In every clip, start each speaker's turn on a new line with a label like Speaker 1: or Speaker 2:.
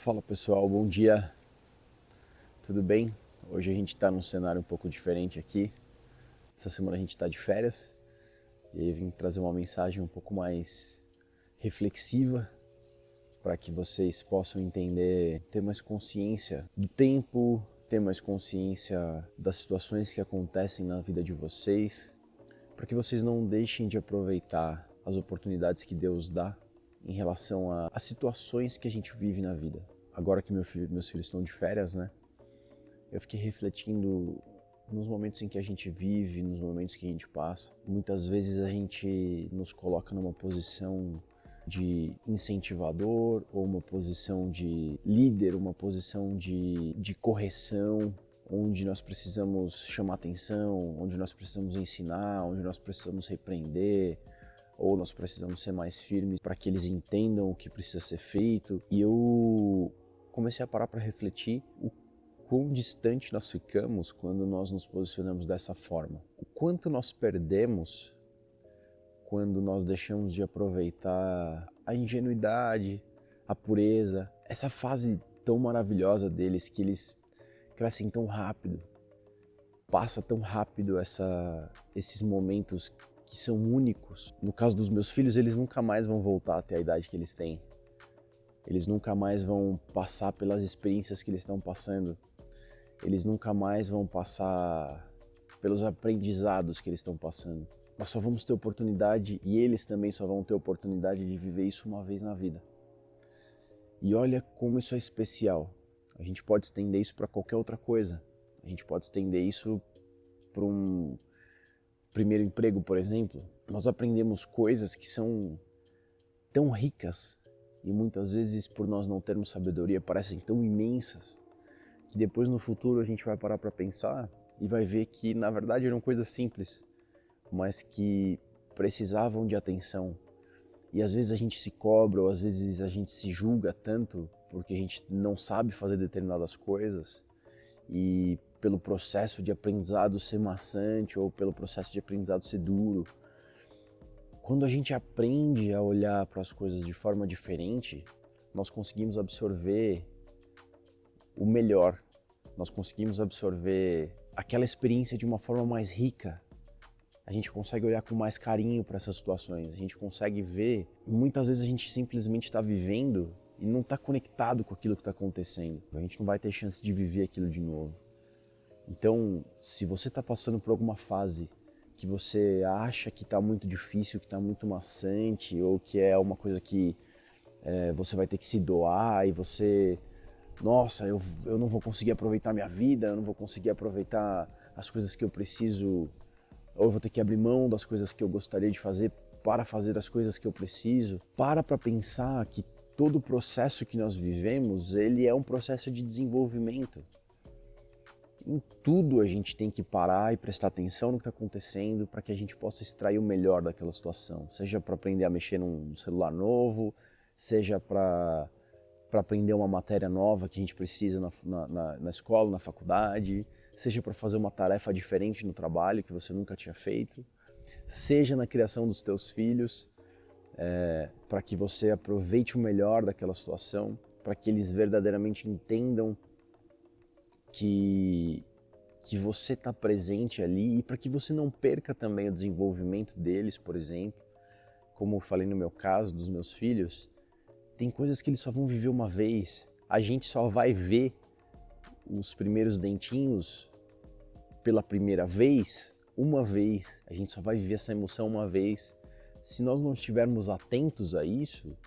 Speaker 1: Fala pessoal, bom dia, tudo bem? Hoje a gente está num cenário um pouco diferente aqui. Essa semana a gente está de férias e aí eu vim trazer uma mensagem um pouco mais reflexiva para que vocês possam entender, ter mais consciência do tempo, ter mais consciência das situações que acontecem na vida de vocês, para que vocês não deixem de aproveitar as oportunidades que Deus dá em relação às situações que a gente vive na vida. Agora que meus filhos estão de férias, né? Eu fiquei refletindo nos momentos em que a gente vive, nos momentos que a gente passa. Muitas vezes a gente nos coloca numa posição de incentivador ou uma posição de líder, uma posição de correção, onde nós precisamos chamar atenção, onde nós precisamos ensinar, onde nós precisamos repreender, ou nós precisamos ser mais firmes para que eles entendam o que precisa ser feito. E eu comecei a parar para refletir o quão distante nós ficamos quando nós nos posicionamos dessa forma. O quanto nós perdemos quando nós deixamos de aproveitar a ingenuidade, a pureza, essa fase tão maravilhosa deles, que eles crescem tão rápido, passa tão rápido esses momentos que são únicos. No caso dos meus filhos, eles nunca mais vão voltar a ter a idade que eles têm. Eles nunca mais vão passar pelas experiências que eles estão passando. Eles nunca mais vão passar pelos aprendizados que eles estão passando. Nós só vamos ter oportunidade, e eles também só vão ter oportunidade de viver isso uma vez na vida. E olha como isso é especial. A gente pode estender isso para qualquer outra coisa. A gente pode estender isso para um primeiro emprego, por exemplo. Nós aprendemos coisas que são tão ricas e muitas vezes, por nós não termos sabedoria, parecem tão imensas que depois no futuro a gente vai parar para pensar e vai ver que na verdade eram coisas simples, mas que precisavam de atenção. E às vezes a gente se cobra, ou às vezes a gente se julga tanto porque a gente não sabe fazer determinadas coisas, e pelo processo de aprendizado ser maçante ou pelo processo de aprendizado ser duro. Quando a gente aprende a olhar para as coisas de forma diferente, nós conseguimos absorver o melhor. Nós conseguimos absorver aquela experiência de uma forma mais rica. A gente consegue olhar com mais carinho para essas situações. A gente consegue ver. Muitas vezes a gente simplesmente está vivendo e não está conectado com aquilo que está acontecendo. A gente não vai ter chance de viver aquilo de novo. Então, se você está passando por alguma fase que você acha que está muito difícil, que está muito maçante, ou que é uma coisa que você vai ter que se doar e você... Nossa, eu não vou conseguir aproveitar minha vida, eu não vou conseguir aproveitar as coisas que eu preciso, ou eu vou ter que abrir mão das coisas que eu gostaria de fazer para fazer as coisas que eu preciso. Para pensar que todo o processo que nós vivemos, ele é um processo de desenvolvimento. Em tudo a gente tem que parar e prestar atenção no que está acontecendo para que a gente possa extrair o melhor daquela situação. Seja para aprender a mexer num celular novo, seja para aprender uma matéria nova que a gente precisa na escola, na faculdade, seja para fazer uma tarefa diferente no trabalho que você nunca tinha feito, seja na criação dos teus filhos, para que você aproveite o melhor daquela situação, para que eles verdadeiramente entendam que você está presente ali, e para que você não perca também o desenvolvimento deles, por exemplo. Como eu falei no meu caso, dos meus filhos, tem coisas que eles só vão viver uma vez. A gente só vai ver os primeiros dentinhos pela primeira vez, uma vez. A gente só vai viver essa emoção uma vez. Se nós não estivermos atentos a isso,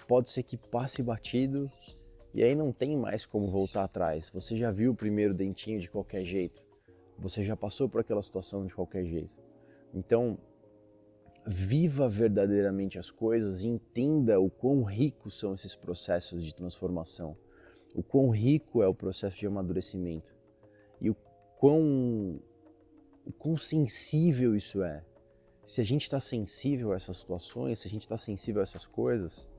Speaker 1: pode ser que passe batido e aí não tem mais como voltar atrás. Você já viu o primeiro dentinho de qualquer jeito. Você já passou por aquela situação de qualquer jeito. Então, viva verdadeiramente as coisas e entenda o quão ricos são esses processos de transformação. O quão rico é o processo de amadurecimento. E o quão sensível isso é. Se a gente está sensível a essas situações, se a gente está sensível a essas coisas,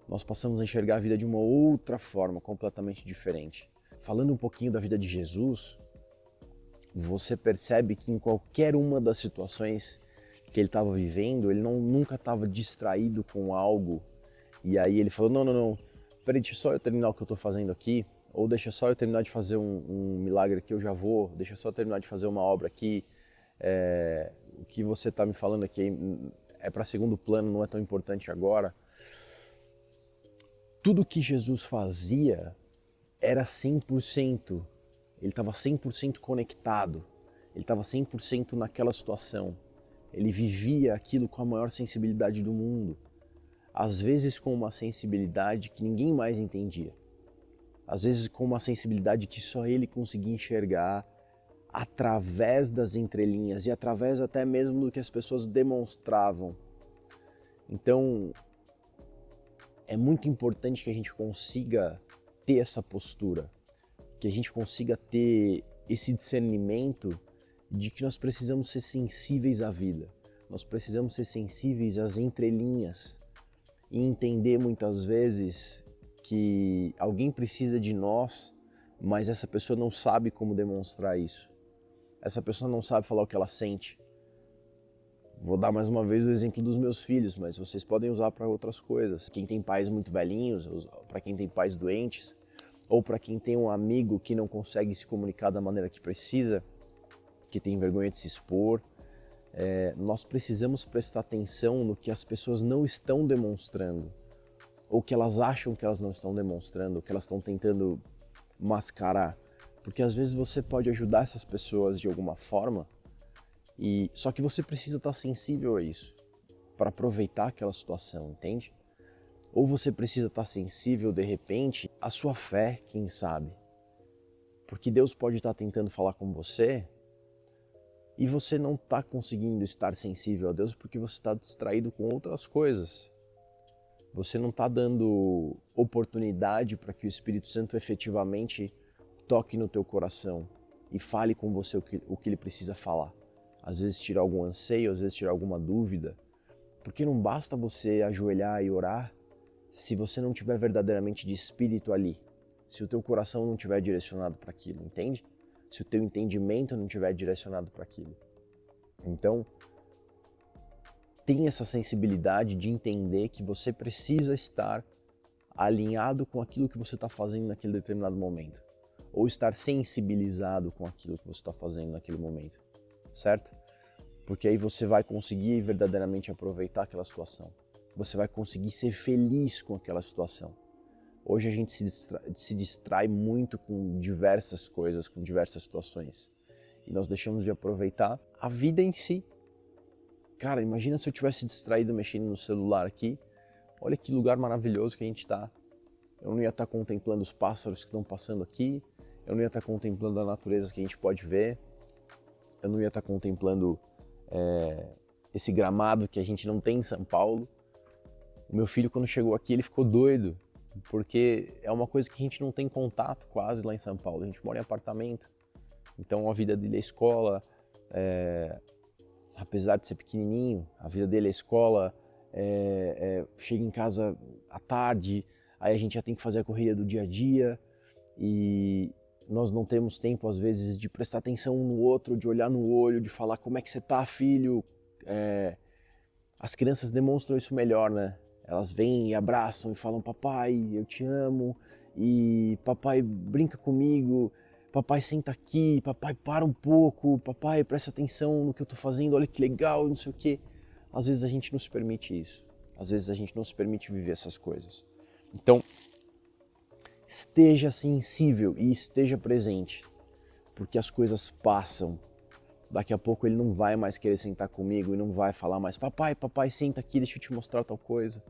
Speaker 1: nós passamos a enxergar a vida de uma outra forma, completamente diferente. Falando um pouquinho da vida de Jesus, você percebe que em qualquer uma das situações que ele estava vivendo, ele nunca estava distraído com algo, e aí ele falou, não, peraí, deixa só eu terminar o que eu estou fazendo aqui, ou deixa só eu terminar de fazer um milagre que eu já vou, deixa só eu terminar de fazer uma obra aqui, o que você está me falando aqui é para segundo plano, não é tão importante agora. Tudo que Jesus fazia era 100%, ele estava 100% conectado, ele estava 100% naquela situação, ele vivia aquilo com a maior sensibilidade do mundo, às vezes com uma sensibilidade que ninguém mais entendia, às vezes com uma sensibilidade que só ele conseguia enxergar através das entrelinhas e através até mesmo do que as pessoas demonstravam. Então, é muito importante que a gente consiga ter essa postura, que a gente consiga ter esse discernimento de que nós precisamos ser sensíveis à vida, nós precisamos ser sensíveis às entrelinhas e entender muitas vezes que alguém precisa de nós, mas essa pessoa não sabe como demonstrar isso, essa pessoa não sabe falar o que ela sente. Vou dar mais uma vez o exemplo dos meus filhos, mas vocês podem usar para outras coisas. Quem tem pais muito velhinhos, para quem tem pais doentes, ou para quem tem um amigo que não consegue se comunicar da maneira que precisa, que tem vergonha de se expor, nós precisamos prestar atenção no que as pessoas não estão demonstrando, ou que elas acham que elas não estão demonstrando, que elas estão tentando mascarar. Porque às vezes você pode ajudar essas pessoas de alguma forma, só que você precisa estar sensível a isso, para aproveitar aquela situação, entende? Ou você precisa estar sensível, de repente, à sua fé, quem sabe? Porque Deus pode estar tentando falar com você e você não está conseguindo estar sensível a Deus porque você está distraído com outras coisas. Você não está dando oportunidade para que o Espírito Santo efetivamente toque no teu coração e fale com você o que ele precisa falar. Às vezes tirar algum anseio, às vezes tirar alguma dúvida, porque não basta você ajoelhar e orar se você não tiver verdadeiramente de espírito ali, se o teu coração não estiver direcionado para aquilo, entende? Se o teu entendimento não estiver direcionado para aquilo. Então, tenha essa sensibilidade de entender que você precisa estar alinhado com aquilo que você está fazendo naquele determinado momento, ou estar sensibilizado com aquilo que você está fazendo naquele momento. Certo? Porque aí você vai conseguir verdadeiramente aproveitar aquela situação. Você vai conseguir ser feliz com aquela situação. Hoje a gente se distrai muito com diversas coisas, com diversas situações. E nós deixamos de aproveitar a vida em si. Cara, imagina se eu tivesse distraído mexendo no celular aqui. Olha que lugar maravilhoso que a gente está. Eu não ia estar contemplando os pássaros que estão passando aqui. Eu não ia estar contemplando a natureza que a gente pode ver. Eu não ia estar contemplando esse gramado que a gente não tem em São Paulo. O meu filho, quando chegou aqui, ele ficou doido, porque é uma coisa que a gente não tem contato quase lá em São Paulo. A gente mora em apartamento, então a vida dele é escola, apesar de ser pequenininho, a vida dele é escola, chega em casa à tarde, aí a gente já tem que fazer a correria do dia a dia e nós não temos tempo, às vezes, de prestar atenção um no outro, de olhar no olho, de falar como é que você tá, filho. As crianças demonstram isso melhor, né? Elas vêm e abraçam e falam, papai, eu te amo, e papai brinca comigo, papai senta aqui, papai para um pouco, papai presta atenção no que eu tô fazendo, olha que legal, não sei o quê. Às vezes a gente não se permite isso, às vezes a gente não se permite viver essas coisas. Então, esteja sensível e esteja presente, porque as coisas passam. Daqui a pouco ele não vai mais querer sentar comigo e não vai falar mais, papai, senta aqui, deixa eu te mostrar tal coisa.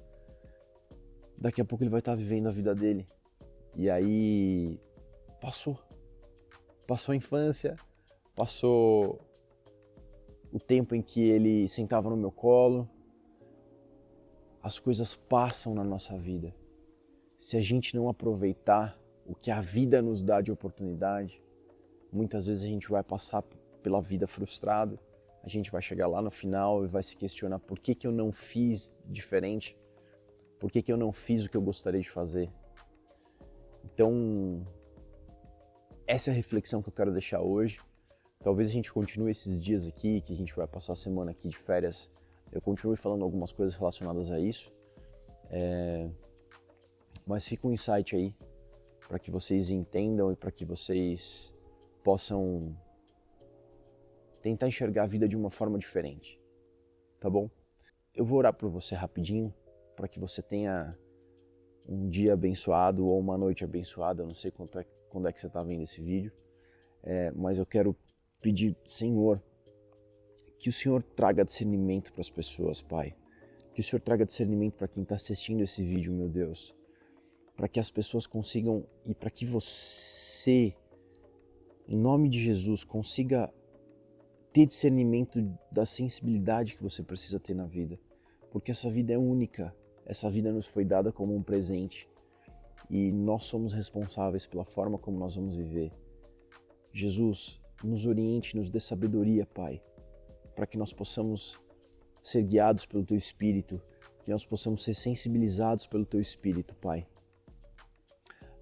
Speaker 1: Daqui a pouco ele vai estar vivendo a vida dele. E aí, passou a infância, passou o tempo em que ele sentava no meu colo. As coisas passam na nossa vida. Se a gente não aproveitar o que a vida nos dá de oportunidade, muitas vezes a gente vai passar pela vida frustrado, a gente vai chegar lá no final e vai se questionar por que eu não fiz diferente, por que eu não fiz o que eu gostaria de fazer. Então, essa é a reflexão que eu quero deixar hoje. Talvez a gente continue esses dias aqui, que a gente vai passar a semana aqui de férias, eu continue falando algumas coisas relacionadas a isso. mas fica um insight aí para que vocês entendam e para que vocês possam tentar enxergar a vida de uma forma diferente, tá bom? Eu vou orar por você rapidinho, para que você tenha um dia abençoado ou uma noite abençoada. Eu não sei quando é que você está vendo esse vídeo, mas eu quero pedir, Senhor, que o Senhor traga discernimento para as pessoas, Pai. Que o Senhor traga discernimento para quem está assistindo esse vídeo, meu Deus. Para que as pessoas consigam, e para que você, em nome de Jesus, consiga ter discernimento da sensibilidade que você precisa ter na vida. Porque essa vida é única, essa vida nos foi dada como um presente e nós somos responsáveis pela forma como nós vamos viver. Jesus, nos oriente, nos dê sabedoria, Pai, para que nós possamos ser guiados pelo Teu Espírito, que nós possamos ser sensibilizados pelo Teu Espírito, Pai.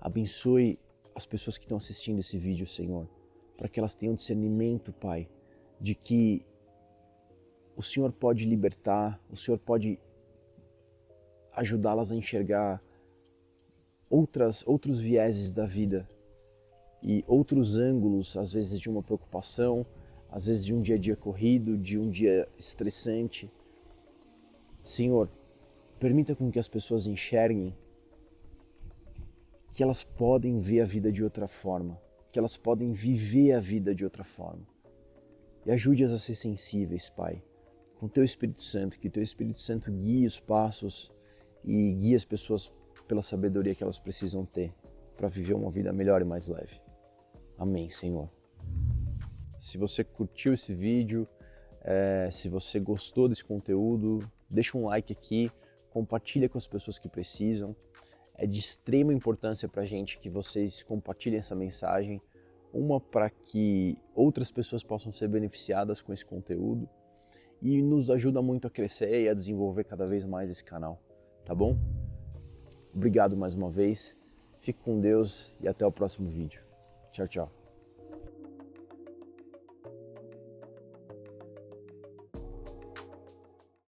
Speaker 1: Abençoe as pessoas que estão assistindo esse vídeo, Senhor, para que elas tenham discernimento, Pai, de que o Senhor pode libertar, o Senhor pode ajudá-las a enxergar outros vieses da vida e outros ângulos, às vezes de uma preocupação, às vezes de um dia a dia corrido, de um dia estressante. Senhor, permita com que as pessoas enxerguem que elas podem ver a vida de outra forma, que elas podem viver a vida de outra forma. E ajude-as a ser sensíveis, Pai, com Teu Espírito Santo, que Teu Espírito Santo guie os passos e guie as pessoas pela sabedoria que elas precisam ter para viver uma vida melhor e mais leve. Amém, Senhor. Se você curtiu esse vídeo, se você gostou desse conteúdo, deixa um like aqui, compartilha com as pessoas que precisam. É de extrema importância para a gente que vocês compartilhem essa mensagem, para que outras pessoas possam ser beneficiadas com esse conteúdo e nos ajuda muito a crescer e a desenvolver cada vez mais esse canal, tá bom? Obrigado mais uma vez, fique com Deus e até o próximo vídeo. Tchau, tchau.